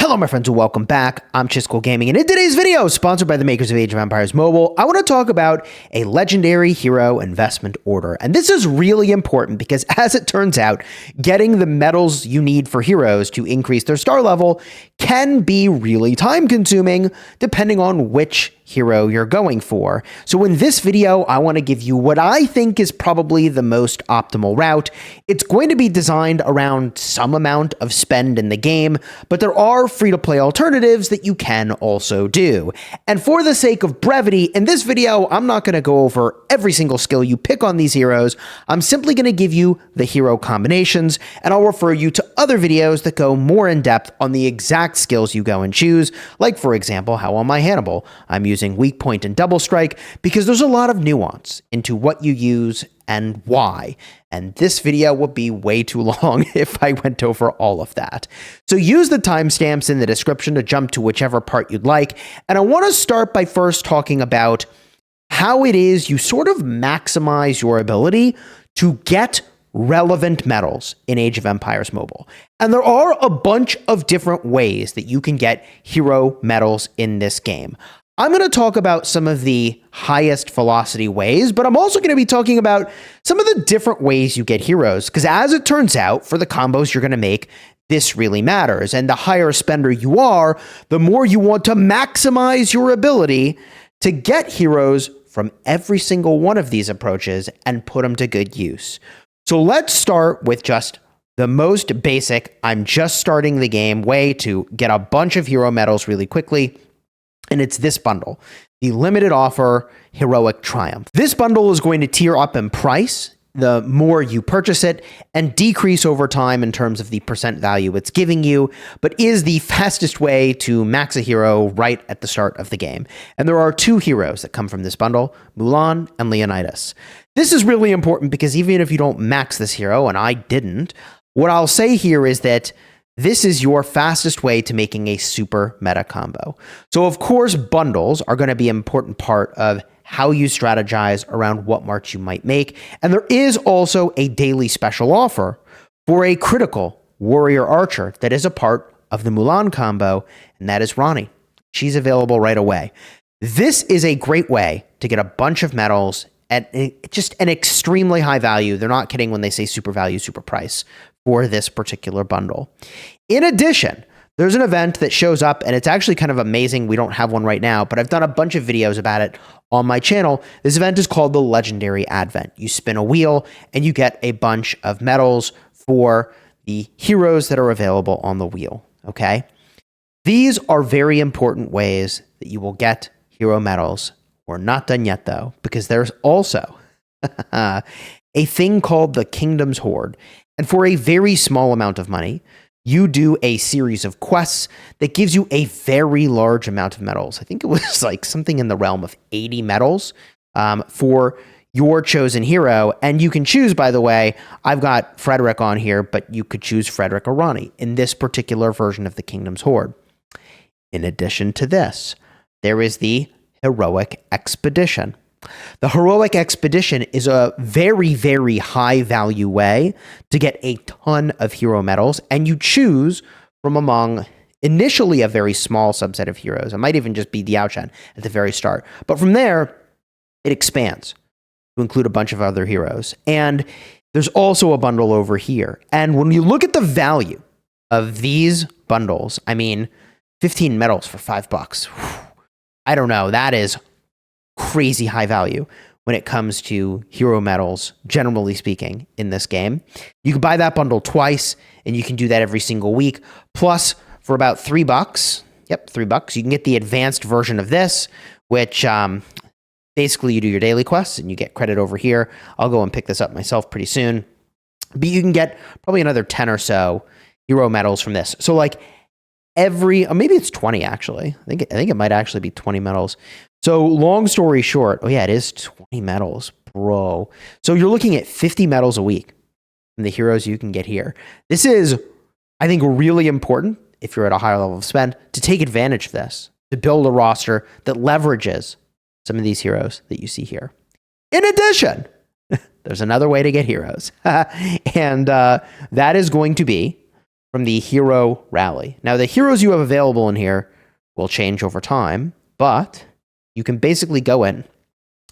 Hello my friends and welcome back. I'm Chisco Gaming, and in today's video, sponsored by the makers of Age of Empires Mobile, I want to talk about a legendary hero investment order. And this is really important because, as it turns out, getting the medals you need for heroes to increase their star level can be really time consuming depending on which hero you're going for. So in this video, I want to give you what I think is probably the most optimal route. It's going to be designed around some amount of spend in the game, but there are free-to-play alternatives that you can also do. And for the sake of brevity, in this video, I'm not going to go over every single skill you pick on these heroes. I'm simply going to give you the hero combinations, and I'll refer you to other videos that go more in depth on the exact skills you go and choose, like for example, how on my Hannibal, I'm using weak point and double strike, because there's a lot of nuance into what you use and why. And this video would be way too long if I went over all of that. So use the timestamps in the description to jump to whichever part you'd like. And I want to start by first talking about how it is you sort of maximize your ability to get relevant medals in Age of Empires Mobile. And there are a bunch of different ways that you can get hero medals in this game. I'm going to talk about some of the highest velocity ways, but I'm also going to be talking about some of the different ways you get heroes, because as it turns out, for the combos you're going to make, this really matters. And the higher spender you are, the more you want to maximize your ability to get heroes from every single one of these approaches and put them to good use. So let's start with just the most basic, I'm just starting the game way to get a bunch of hero medals really quickly. And it's this bundle, the limited offer Heroic Triumph. This bundle is going to tier up in price the more you purchase it and decrease over time in terms of the percent value it's giving you, but is the fastest way to max a hero right at the start of the game. And there are two heroes that come from this bundle, Mulan and Leonidas. This is really important because even if you don't max this hero, and I didn't, what I'll say here is that this is your fastest way to making a super meta combo. So of course, bundles are going to be an important part of how you strategize around what march you might make. And there is also a daily special offer for a critical warrior archer that is a part of the Mulan combo, and that is Ronnie. She's available right away. This is a great way to get a bunch of medals at just an extremely high value. They're not kidding when they say super value, super price for this particular bundle. In addition, there's an event that shows up, and it's actually kind of amazing. We don't have one right now, but I've done a bunch of videos about it on my channel. This event is called the Legendary Advent. You spin a wheel, and you get a bunch of medals for the heroes that are available on the wheel, okay? These are very important ways that you will get hero medals. We're not done yet, though, because there's also a thing called the Kingdom's Hoard. And for a very small amount of money, you do a series of quests that gives you a very large amount of medals. I think it was like something in the realm of 80 medals for your chosen hero. And you can choose, by the way, I've got Frederick on here, but you could choose Frederick or Ronnie in this particular version of the Kingdom's Hoard. In addition to this, there is the Heroic Expedition. The Heroic Expedition is a very, very high value way to get a ton of hero medals, and you choose from among initially a very small subset of heroes. It might even just be Diao Chen at the very start. But from there, it expands to include a bunch of other heroes. And there's also a bundle over here. And when you look at the value of these bundles, I mean, 15 medals for $5. I don't know. That is crazy high value when it comes to hero medals, generally speaking, in this game. You can buy that bundle twice, and you can do that every single week. Plus, for about $3, yep, $3, you can get the advanced version of this, which basically you do your daily quests, and you get credit over here. I'll go and pick this up myself pretty soon. But you can get probably another 10 or so hero medals from this. So like maybe it's 20 actually. I think it might actually be 20 medals. So long story short, oh yeah, it is 20 medals, bro. So you're looking at 50 medals a week from the heroes you can get here. This is, I think, really important if you're at a higher level of spend to take advantage of this, to build a roster that leverages some of these heroes that you see here. In addition, there's another way to get heroes. And that is going to be from the hero rally. Now, the heroes you have available in here will change over time, but you can basically go in,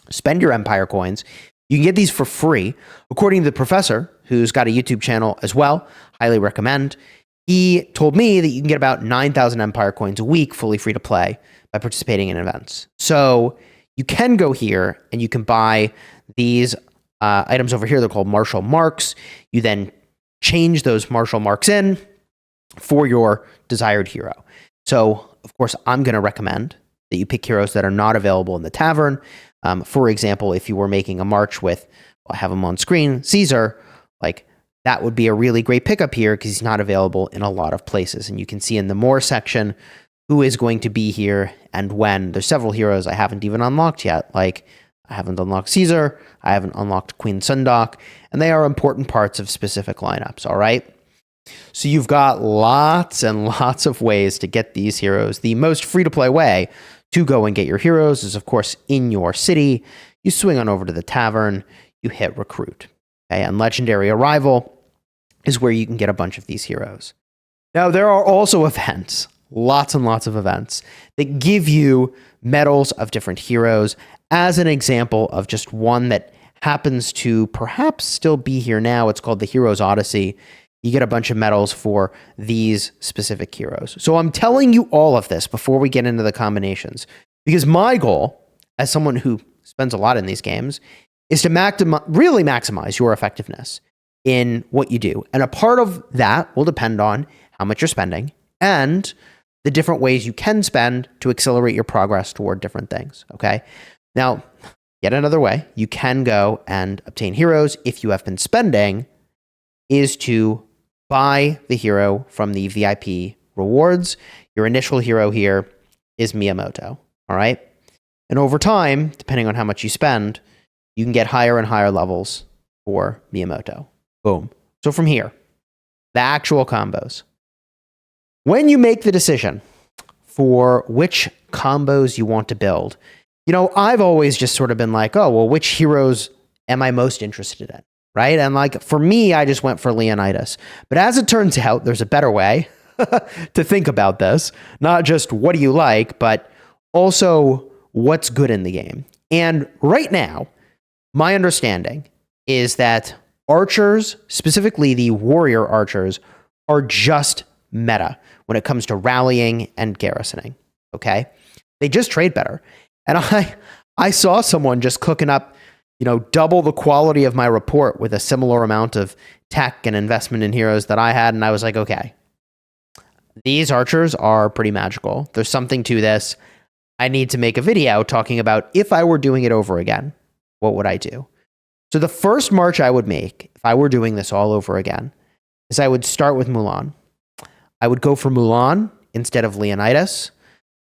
spend your empire coins. You can get these for free. According to the professor, who's got a YouTube channel as well, highly recommend. He told me that you can get about 9,000 empire coins a week fully free to play by participating in events. So you can go here and you can buy these items over here. They're called martial marks. You then change those martial marks in for your desired hero. So, of course, I'm going to recommend that you pick heroes that are not available in the tavern. For example, if you were making a march with, I have him on screen, Caesar, like that would be a really great pickup here because he's not available in a lot of places. And you can see in the more section who is going to be here and when. There's several heroes I haven't even unlocked yet. Like I haven't unlocked Caesar, I haven't unlocked Queen Sundok, and they are important parts of specific lineups, all right? So you've got lots and lots of ways to get these heroes. The most free-to-play way to go and get your heroes is, of course, in your city. You swing on over to the tavern, you hit recruit. Okay? And Legendary Arrival is where you can get a bunch of these heroes. Now, there are also events, lots and lots of events, that give you medals of different heroes. As an example of just one that happens to perhaps still be here now, it's called the Heroes Odyssey. You get a bunch of medals for these specific heroes. So I'm telling you all of this before we get into the combinations, because my goal, as someone who spends a lot in these games, is to really maximize your effectiveness in what you do. And a part of that will depend on how much you're spending and the different ways you can spend to accelerate your progress toward different things, okay? Now, yet another way you can go and obtain heroes if you have been spending is to buy the hero from the VIP rewards. Your initial hero here is Miyamoto, all right? And over time, depending on how much you spend, you can get higher and higher levels for Miyamoto. Boom. So from here, the actual combos. When you make the decision for which combos you want to build, you know, I've always just sort of been like, oh, well, which heroes am I most interested in, right? And like, for me, I just went for Leonidas. But as it turns out, there's a better way to think about this. Not just what do you like, but also what's good in the game. And right now, my understanding is that archers, specifically the warrior archers, are just meta when it comes to rallying and garrisoning, okay? They just trade better. And I saw someone just cooking up, you know, double the quality of my report with a similar amount of tech and investment in heroes that I had. And I was like, okay, these archers are pretty magical. There's something to this. I need to make a video talking about if I were doing it over again, what would I do? So the first march I would make, if I were doing this all over again, is I would start with Mulan. I would go for Mulan instead of Leonidas.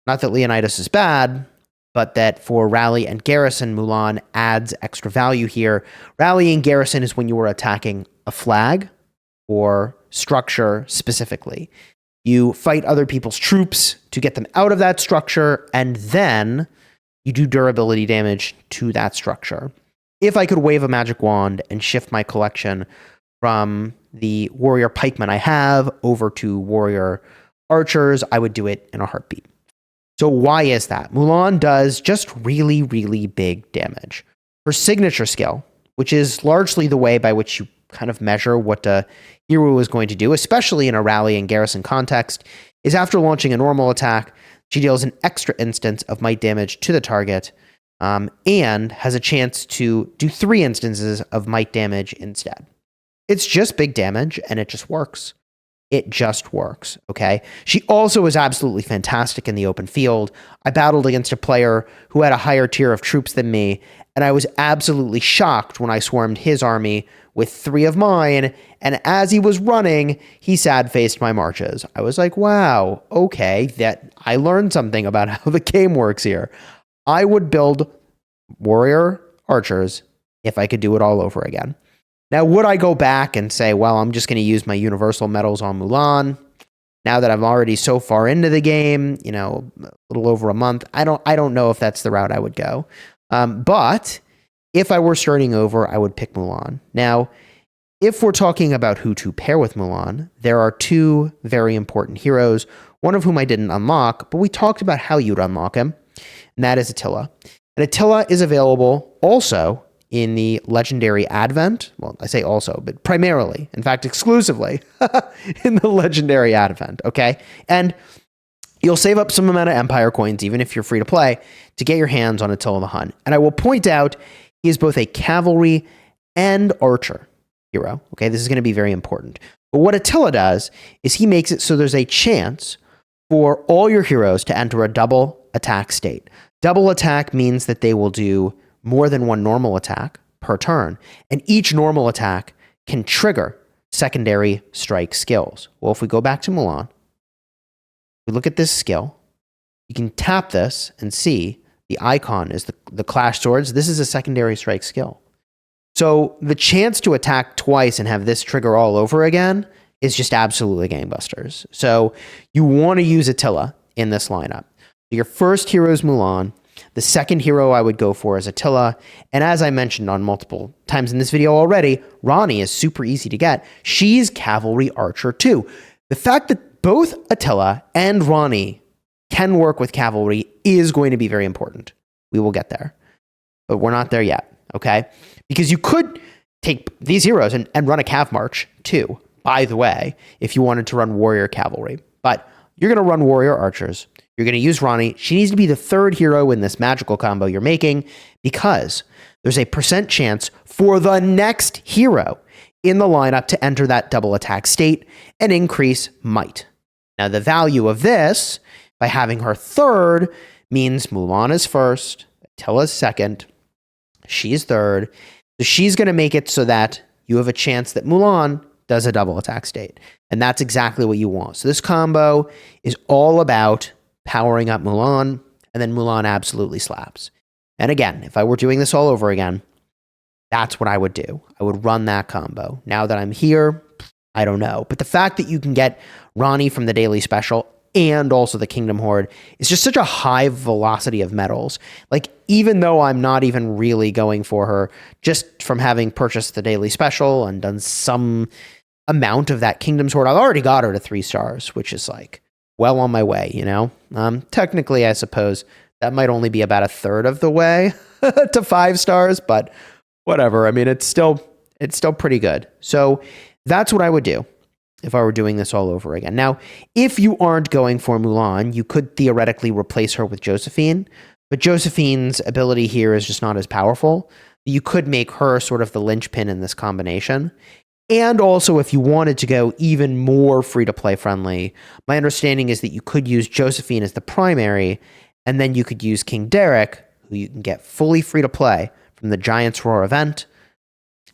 Not that Leonidas is bad, but that for rally and garrison, Mulan adds extra value here. Rally and garrison is when you are attacking a flag or structure specifically. You fight other people's troops to get them out of that structure, and then you do durability damage to that structure. If I could wave a magic wand and shift my collection from the warrior pikemen I have over to warrior archers, I would do it in a heartbeat. So why is that? Mulan does just really, really big damage. Her signature skill, which is largely the way by which you kind of measure what a hero is going to do, especially in a rally and garrison context, is after launching a normal attack, she deals an extra instance of might damage to the target, and has a chance to do 3 instances of might damage instead. It's just big damage, and it just works. It just works, okay? She also is absolutely fantastic in the open field. I battled against a player who had a higher tier of troops than me, and I was absolutely shocked when I swarmed his army with 3 of mine, and as he was running, he sad-faced my marches. I was like, wow, okay, that I learned something about how the game works here. I would build warrior archers if I could do it all over again. Now, would I go back and say, well, I'm just going to use my universal medals on Mulan? Now that I'm already so far into the game, you know, a little over a month, I don't know if that's the route I would go. But if I were starting over, I would pick Mulan. Now, if we're talking about who to pair with Mulan, there are two very important heroes, one of whom I didn't unlock, but we talked about how you'd unlock him, and that is Attila. And Attila is available also in the Legendary Advent. Well, I say also, but primarily, in fact, exclusively, in the Legendary Advent, okay? And you'll save up some amount of Empire coins, even if you're free to play, to get your hands on Attila the Hun. And I will point out, he is both a cavalry and archer hero, okay? This is going to be very important. But what Attila does is he makes it so there's a chance for all your heroes to enter a double attack state. Double attack means that they will do more than one normal attack per turn, and each normal attack can trigger secondary strike skills. Well, if we go back to Mulan, we look at this skill, you can tap this and see the icon is the clash swords. This is a secondary strike skill. So the chance to attack twice and have this trigger all over again is just absolutely gangbusters. So you want to use Attila in this lineup. Your first hero is Mulan. The second hero I would go for is Attila. And as I mentioned on multiple times in this video already, Rani is super easy to get. She's cavalry archer too. The fact that both Attila and Rani can work with cavalry is going to be very important. We will get there, but we're not there yet, okay? Because you could take these heroes and run a cav march too, by the way, if you wanted to run warrior cavalry. But you're going to run warrior archers. You're going to use Rani. She needs to be the third hero in this magical combo you're making because there's a % chance for the next hero in the lineup to enter that double attack state and increase might. Now, the value of this, by having her third, means Mulan is first, Attila's second, she's third. So she's going to make it so that you have a chance that Mulan does a double attack state. And that's exactly what you want. So this combo is all about powering up Mulan, and then Mulan absolutely slaps. And again, if I were doing this all over again, that's what I would do. I would run that combo. Now that I'm here, I don't know. But the fact that you can get Rani from the daily special and also the Kingdom Horde is just such a high velocity of medals. Like, even though I'm not even really going for her, just from having purchased the daily special and done some amount of that Kingdom's Horde, I've already got her to 3 stars, which is like well on my way, you know? Technically, I suppose that might only be about a third of the way to 5 stars, but whatever. I mean, it's still pretty good. So that's what I would do if I were doing this all over again. Now, if you aren't going for Mulan, you could theoretically replace her with Josephine, but Josephine's ability here is just not as powerful. You could make her sort of the linchpin in this combination. And also, if you wanted to go even more free-to-play friendly, my understanding is that you could use Josephine as the primary, and then you could use King Derek, who you can get fully free-to-play from the Giant's Roar event,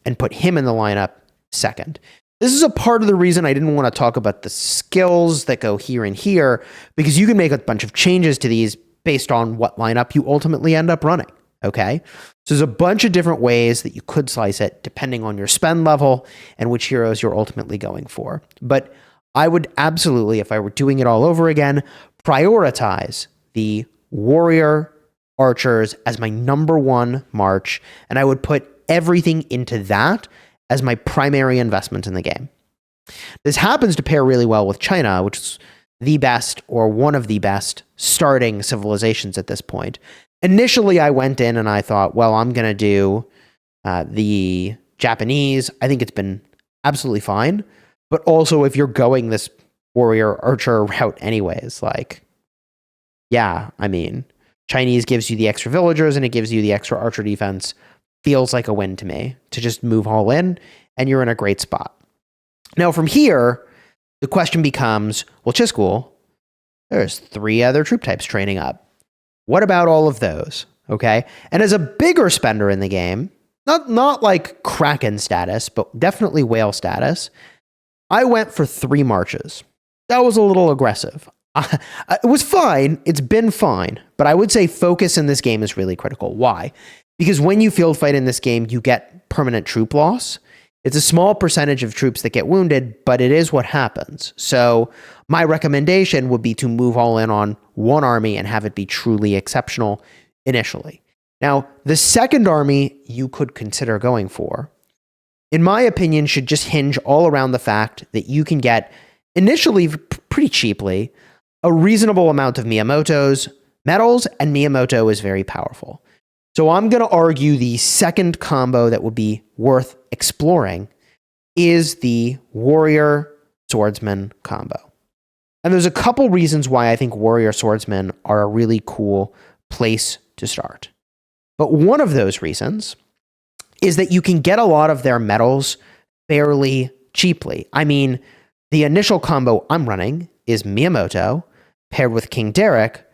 and put him in the lineup second. This is a part of the reason I didn't want to talk about the skills that go here and here, because you can make a bunch of changes to these based on what lineup you ultimately end up running, okay? So there's a bunch of different ways that you could slice it depending on your spend level and which heroes you're ultimately going for. But I would absolutely, if I were doing it all over again, prioritize the warrior archers as my number 1 march, and I would put everything into that as my primary investment in the game. This happens to pair really well with China, which is the best or one of the best starting civilizations at this point. Initially, I went in and I thought, well, I'm going to do the Japanese. I think it's been absolutely fine. But also, if you're going this warrior archer route anyways, like, yeah, I mean, Chinese gives you the extra villagers and it gives you the extra archer defense. Feels like a win to me to just move all in, and you're in a great spot. Now, from here, the question becomes, well, Chiscool, there's 3 other troop types training up. What about all of those? Okay. And as a bigger spender in the game, not like Kraken status, but definitely whale status, I went for 3 marches. That was a little aggressive. It was fine. It's been fine. But I would say focus in this game is really critical. Why? Because when you field fight in this game, you get permanent troop loss. It's a small percentage of troops that get wounded, but it is what happens. So my recommendation would be to move all in on one army and have it be truly exceptional initially. Now, the second army you could consider going for in my opinion, should just hinge all around the fact that you can get, initially pretty cheaply, a reasonable amount of Miyamoto's medals, and Miyamoto is very powerful. So I'm going to argue the second combo that would be worth exploring is the Warrior Swordsman combo. And there's a couple reasons why I think Warrior Swordsmen are a really cool place to start. But one of those reasons is that you can get a lot of their medals fairly cheaply. I mean, the initial combo I'm running is Miyamoto paired with King Derek,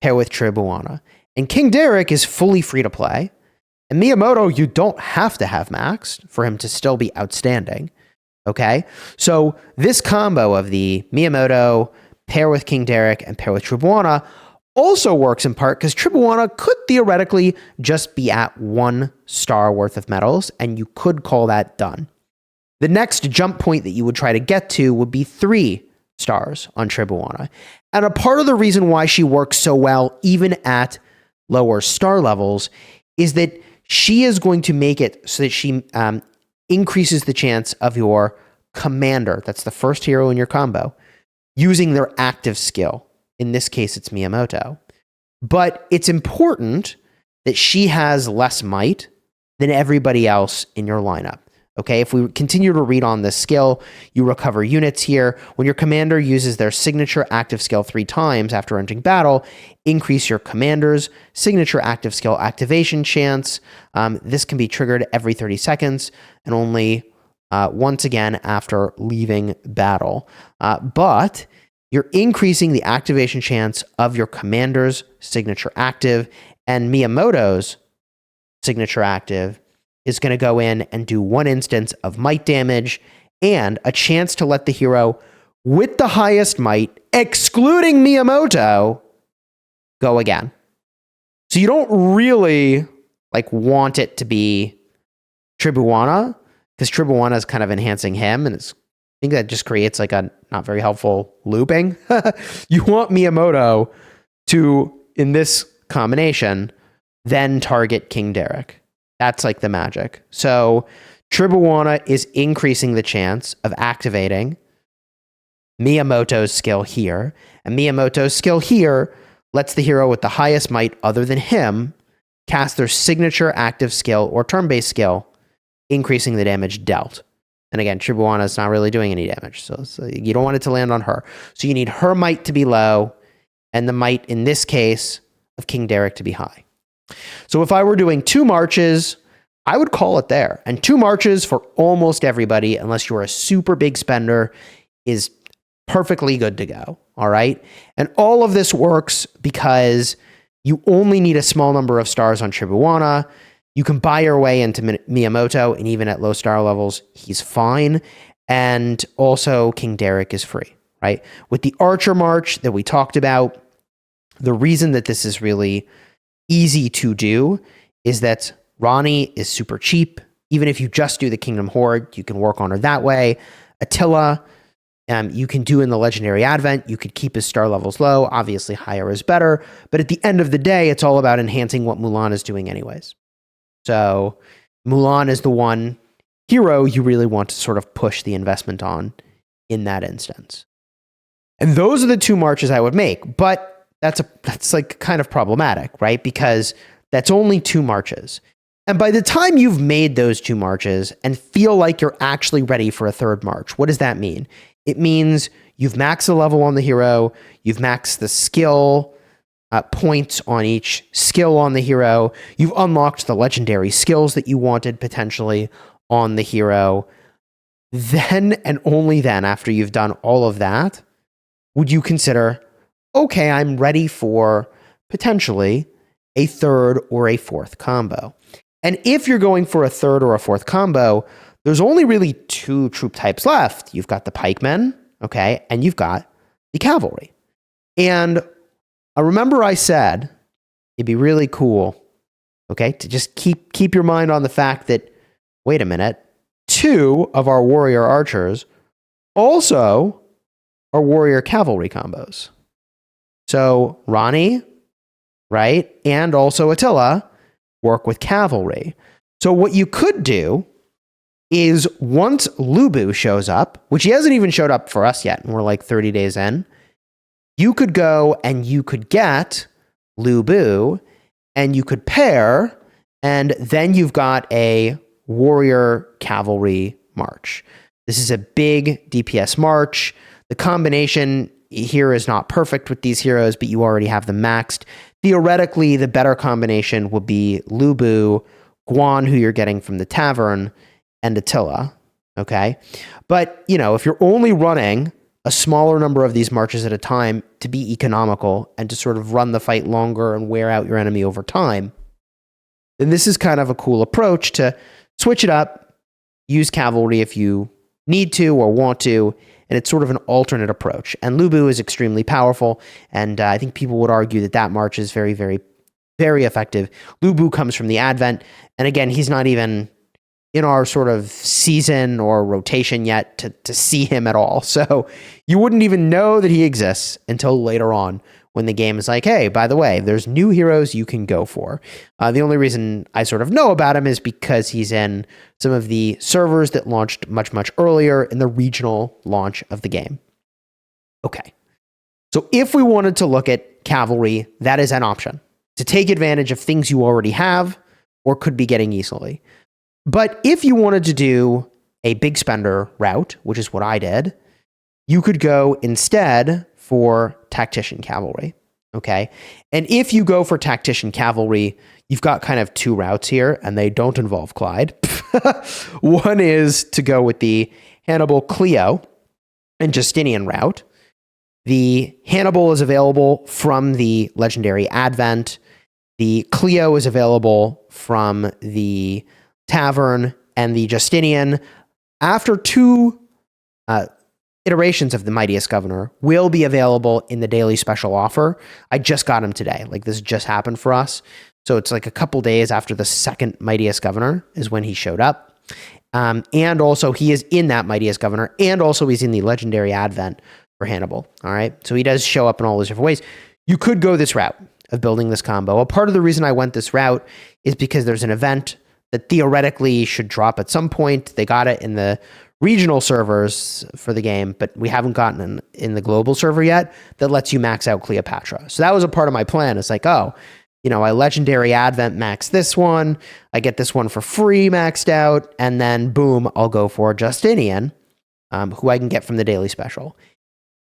paired with Tribuana. And King Derek is fully free to play. And Miyamoto, you don't have to have maxed for him to still be outstanding. Okay? So this combo of the Miyamoto, pair with King Derek, and pair with Tribuana also works in part because Tribuana could theoretically just be at 1 star worth of medals, and you could call that done. The next jump point that you would try to get to would be 3 stars on Tribuana. And a part of the reason why she works so well, even at lower star levels, is that she is going to make it so that she increases the chance of your commander, that's the first hero in your combo, using their active skill. In this case, it's Miyamoto. But it's important that she has less might than everybody else in your lineup. Okay, if we continue to read on this skill, you recover units here. When your commander uses their signature active skill 3 times after entering battle, increase your commander's signature active skill activation chance. This can be triggered every 30 seconds and only once again after leaving battle. But you're increasing the activation chance of your commander's signature active, and Miyamoto's signature active is going to go in and do 1 instance of might damage and a chance to let the hero with the highest might, excluding Miyamoto, go again. So you don't really want it to be Tribuana, because Tribuana is kind of enhancing him, and I think that just creates a not very helpful looping. You want Miyamoto to, in this combination, then target King Derek. That's the magic. So Tribuana is increasing the chance of activating Miyamoto's skill here. And Miyamoto's skill here lets the hero with the highest might other than him cast their signature active skill or turn-based skill, increasing the damage dealt. And again, Tribuana is not really doing any damage. So you don't want it to land on her. So you need her might to be low and the might, in this case, of King Derek to be high. So if I were doing 2 marches, I would call it there. And 2 marches for almost everybody, unless you're a super big spender, is perfectly good to go. All right. And all of this works because you only need a small number of stars on Tribuana. You can buy your way into Miyamoto, and even at low star levels, he's fine. And also King Derek is free, right? With the Archer March that we talked about, the reason that this is really easy to do is that Rani is super cheap. Even if you just do the Kingdom Horde, you can work on her that way. Attila, you can do in the Legendary Advent. You could keep his star levels low. Obviously, higher is better. But at the end of the day, it's all about enhancing what Mulan is doing anyways. So Mulan is the one hero you really want to sort of push the investment on in that instance. And those are the 2 marches I would make. But that's kind of problematic, right? Because that's only 2 marches. And by the time you've made those 2 marches and feel like you're actually ready for a 3rd march, what does that mean? It means you've maxed the level on the hero, you've maxed the skill points on each skill on the hero, you've unlocked the legendary skills that you wanted potentially on the hero. Then and only then, after you've done all of that, would you consider, okay, I'm ready for potentially a 3rd or a 4th combo. And if you're going for a 3rd or a 4th combo, there's only really 2 troop types left. You've got the pikemen, okay, and you've got the cavalry. And I remember I said it'd be really cool, okay, to just keep your mind on the fact that, wait a minute, 2 of our warrior archers also are warrior cavalry combos. So Rani, right, and also Attila work with cavalry. So what you could do is once Lubu shows up, which he hasn't even showed up for us yet, and we're like 30 days in, you could go and you could get Lubu, and you could pair, and then you've got a warrior cavalry march. This is a big DPS march. The combination here is not perfect with these heroes, but you already have them maxed. Theoretically, the better combination would be Lubu, Guan, who you're getting from the tavern, and Attila. Okay. But, if you're only running a smaller number of these marches at a time to be economical and to sort of run the fight longer and wear out your enemy over time, then this is kind of a cool approach to switch it up, use cavalry if you need to or want to, and it's sort of an alternate approach. And Lubu is extremely powerful, and I think people would argue that that march is very, very, very effective. Lubu comes from the Advent, and again, he's not even in our sort of season or rotation yet to see him at all. So you wouldn't even know that he exists until later on when the game is like, hey, by the way, there's new heroes you can go for. The only reason I sort of know about him is because he's in some of the servers that launched much, much earlier in the regional launch of the game. Okay. So if we wanted to look at cavalry, that is an option to take advantage of things you already have or could be getting easily. But if you wanted to do a big spender route, which is what I did, you could go instead for tactician cavalry. Okay. And if you go for tactician cavalry, you've got kind of two routes here, and they don't involve Clyde. One is to go with the Hannibal, Cleo, and Justinian route. The Hannibal is available from the legendary Advent. The Cleo is available from the Tavern, and the Justinian, after two iterations of the Mightiest Governor, will be available in the daily special offer. I just got him today. Like, this just happened for us. So it's like a couple days after the second Mightiest Governor is when he showed up. And also he is in that Mightiest Governor, and also he's in the legendary Advent for Hannibal. All right. So he does show up in all those different ways. You could go this route of building this combo. A part of the reason I went this route is because there's an event that theoretically should drop at some point. They got it in the regional servers for the game, but we haven't gotten in the global server yet that lets you max out Cleopatra. So that was a part of my plan. It's like, I legendary Advent max this one. I get this one for free maxed out. And then boom, I'll go for Justinian, who I can get from the daily special.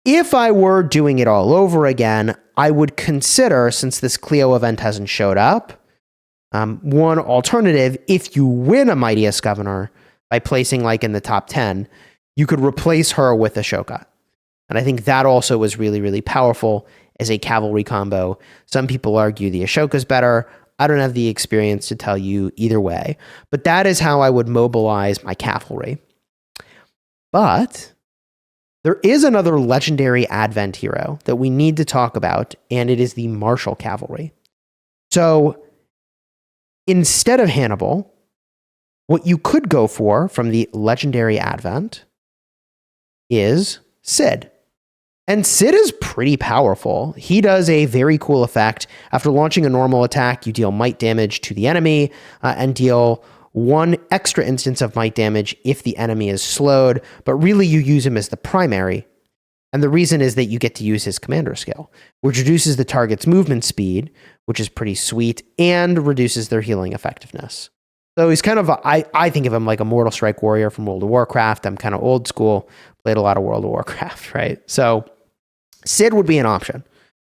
If I were doing it all over again, I would consider, since this Cleo event hasn't showed up, one alternative, if you win a Mightiest Governor by placing like in the top 10, you could replace her with Ashoka. And I think that also was really, really powerful as a cavalry combo. Some people argue the Ashoka's better. I don't have the experience to tell you either way, but that is how I would mobilize my cavalry. But there is another legendary Advent hero that we need to talk about, and it is the Martial Cavalry. So instead of Hannibal, what you could go for from the legendary Advent is Cid. And Cid is pretty powerful. He does a very cool effect. After launching a normal attack, you deal might damage to the enemy and deal one extra instance of might damage if the enemy is slowed, but really you use him as the primary. And the reason is that you get to use his commander skill, which reduces the target's movement speed, which is pretty sweet, and reduces their healing effectiveness. So he's kind of, I think of him like a Mortal Strike warrior from World of Warcraft. I'm kind of old school, played a lot of World of Warcraft, right? So Cid would be an option.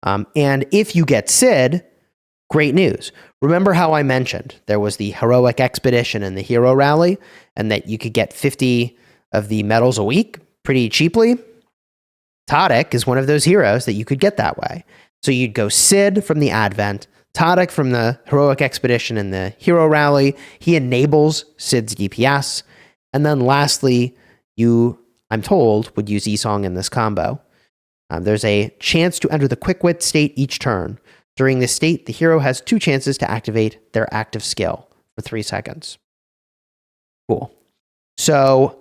And if you get Cid, great news. Remember how I mentioned there was the Heroic Expedition and the Hero Rally, and that you could get 50 of the medals a week pretty cheaply? Tadic is one of those heroes that you could get that way. So you'd go Cid from the Advent, Tadic from the Heroic Expedition and the Hero Rally. He enables Cid's DPS. And then lastly, you, I'm told, would use Esong in this combo. There's a chance to enter the Quick Wit state each turn. During this state, the hero has 2 chances to activate their active skill for 3 seconds. Cool. So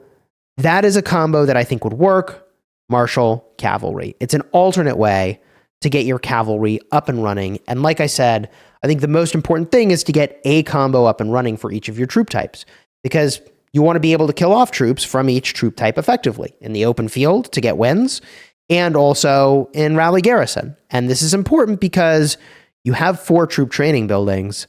that is a combo that I think would work. Martial Cavalry. It's an alternate way to get your cavalry up and running. And like I said, I think the most important thing is to get a combo up and running for each of your troop types, because you want to be able to kill off troops from each troop type effectively in the open field to get wins and also in rally garrison. And this is important because you have 4 troop training buildings,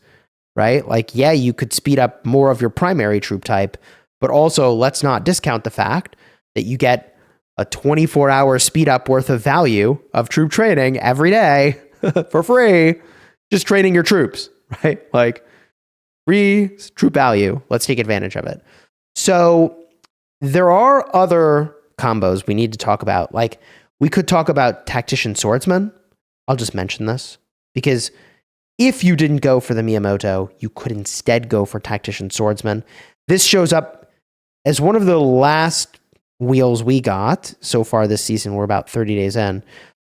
right? Like, yeah, you could speed up more of your primary troop type, but also let's not discount the fact that you get a 24-hour speed up worth of value of troop training every day for free, just training your troops, right? Like free troop value. Let's take advantage of it. So there are other combos we need to talk about. Like we could talk about Tactician Swordsman. I'll just mention this because if you didn't go for the Miyamoto, you could instead go for Tactician Swordsman. This shows up as one of the last wheels we got so far this season. We're about 30 days in,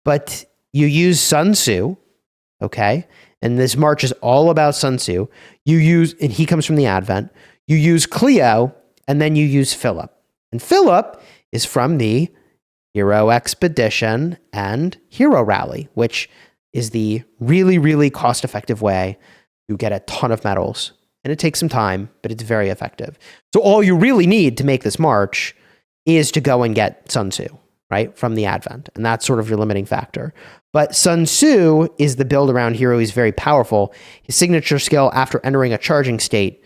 but you use Sun Tzu, okay? And this march is all about Sun Tzu. And he comes from the Advent. You use Cleo, and then you use Philip. And Philip is from the Hero Expedition and Hero Rally, which is the really, really cost-effective way to get a ton of medals. And it takes some time, but it's very effective. So all you really need to make this march is to go and get Sun Tzu, right, from the Advent. And that's sort of your limiting factor. But Sun Tzu is the build around hero. He's very powerful. His signature skill, after entering a charging state,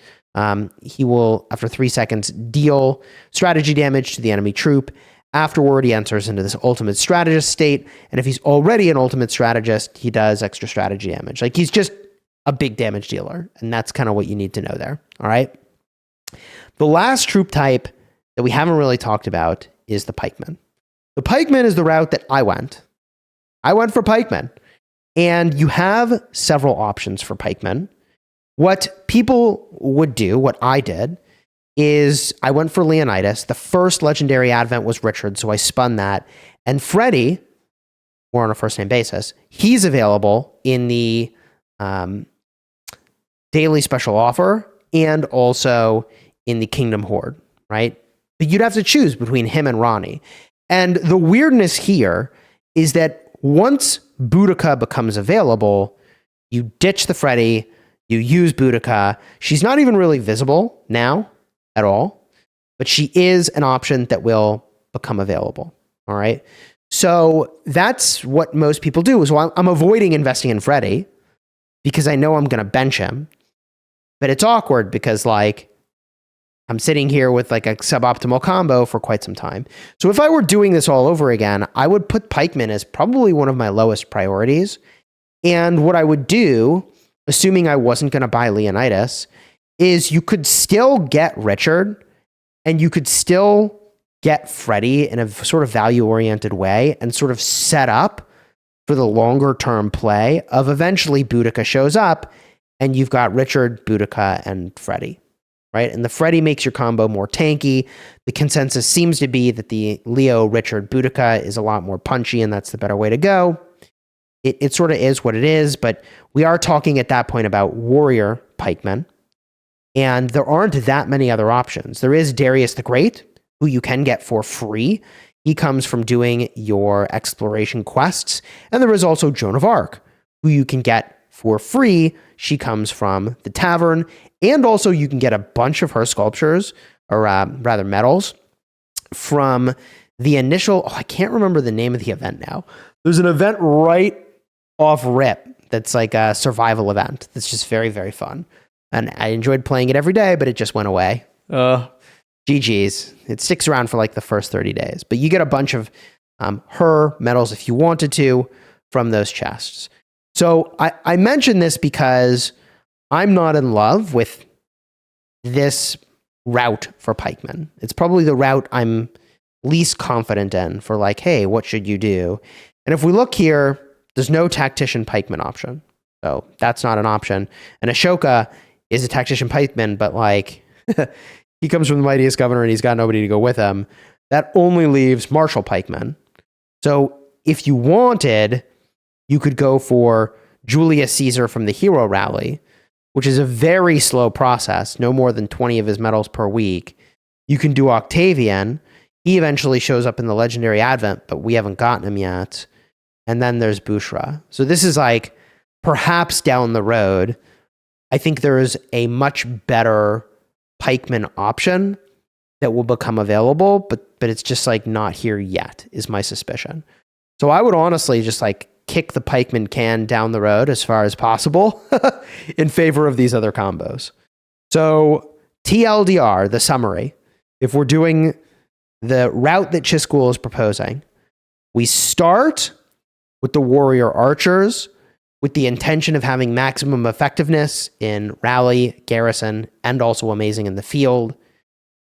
he will, after 3 seconds, deal strategy damage to the enemy troop. Afterward, he enters into this ultimate strategist state. And if he's already an ultimate strategist, he does extra strategy damage. Like he's just a big damage dealer. And that's kind of what you need to know there. All right. The last troop type that we haven't really talked about is the pikeman. The pikeman is the route that I went. I went for pikeman. And you have several options for pikemen. What people would do, what I did, is I went for Leonidas. The first legendary advent was Richard, so I spun that. And Freddy, more on a first-name basis, he's available in the daily special offer and also in the Kingdom Horde, right? But you'd have to choose between him and Ronnie. And the weirdness here is that once Boudica becomes available, you ditch the Freddy, you use Boudica. She's not even really visible now at all, but she is an option that will become available, all right? So that's what most people do. So I'm avoiding investing in Freddy because I know I'm going to bench him, but it's awkward because like I'm sitting here with like a suboptimal combo for quite some time. So if I were doing this all over again, I would put pikeman as probably one of my lowest priorities. And what I would do, assuming I wasn't going to buy Leonidas, is you could still get Richard and you could still get Freddy in a sort of value-oriented way and sort of set up for the longer-term play of eventually Boudica shows up and you've got Richard, Boudica, and Freddy, right? And the Freddy makes your combo more tanky. The consensus seems to be that the Leo, Richard, Boudica is a lot more punchy and that's the better way to go. It sort of is what it is, but we are talking at that point about warrior pikemen. And there aren't that many other options. There is Darius the Great, who you can get for free. He comes from doing your exploration quests. And there is also Joan of Arc, who you can get for free. She comes from the tavern. And also you can get a bunch of her sculptures, or rather medals, from the initial, I can't remember the name of the event now. There's an event right off rip that's like a survival event that's just very, very fun. And I enjoyed playing it every day, but it just went away. GG's. It sticks around for like the first 30 days. But you get a bunch of her medals if you wanted to from those chests. So I mention this because I'm not in love with this route for pikemen. It's probably the route I'm least confident in for like, hey, what should you do? And if we look here, there's no tactician pikeman option. So that's not an option. And Ashoka is a tactician pikeman, but like he comes from the mightiest governor and he's got nobody to go with him. That only leaves martial pikemen. So if you wanted, you could go for Julius Caesar from the Hero Rally, which is a very slow process, no more than 20 of his medals per week. You can do Octavian. He eventually shows up in the Legendary Advent, but we haven't gotten him yet. And then there's Bushra. So this is like perhaps down the road. I think there is a much better pikeman option that will become available, but it's just like not here yet, is my suspicion. So I would honestly just like kick the pikeman can down the road as far as possible in favor of these other combos. So TLDR, the summary, if we're doing the route that Chisgul is proposing, we start with the warrior archers with the intention of having maximum effectiveness in rally, garrison, and also amazing in the field.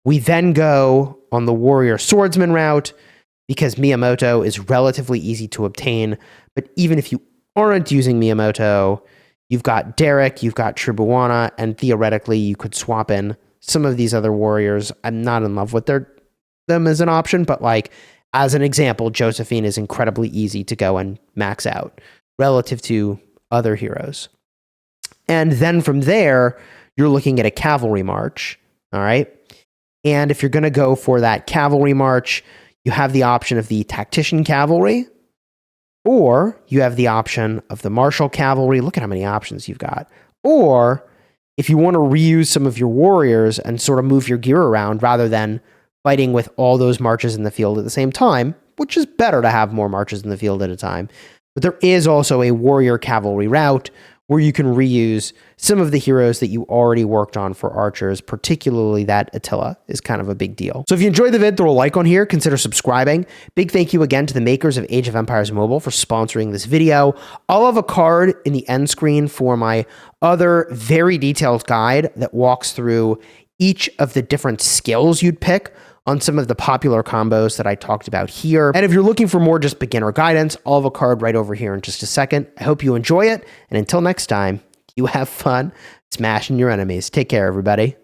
We then go on the warrior swordsman route because Miyamoto is relatively easy to obtain. But even if you aren't using Miyamoto, you've got Derek, you've got Tribuana, and theoretically you could swap in some of these other warriors. I'm not in love with them as an option, but like as an example, Josephine is incredibly easy to go and max out relative to other heroes. And then from there, you're looking at a cavalry march, all right? And if you're going to go for that cavalry march, you have the option of the tactician cavalry, or you have the option of the martial cavalry. Look at how many options you've got. Or if you want to reuse some of your warriors and sort of move your gear around rather than fighting with all those marches in the field at the same time, which is better to have more marches in the field at a time. But there is also a warrior cavalry route where you can reuse some of the heroes that you already worked on for archers, particularly that Attila is kind of a big deal. So if you enjoyed the vid, throw a like on here, consider subscribing. Big thank you again to the makers of Age of Empires Mobile for sponsoring this video. I'll have a card in the end screen for my other very detailed guide that walks through each of the different skills you'd pick on some of the popular combos that I talked about here. And if you're looking for more just beginner guidance, I'll have a card right over here in just a second. I hope you enjoy it. And until next time, you have fun smashing your enemies. Take care, everybody.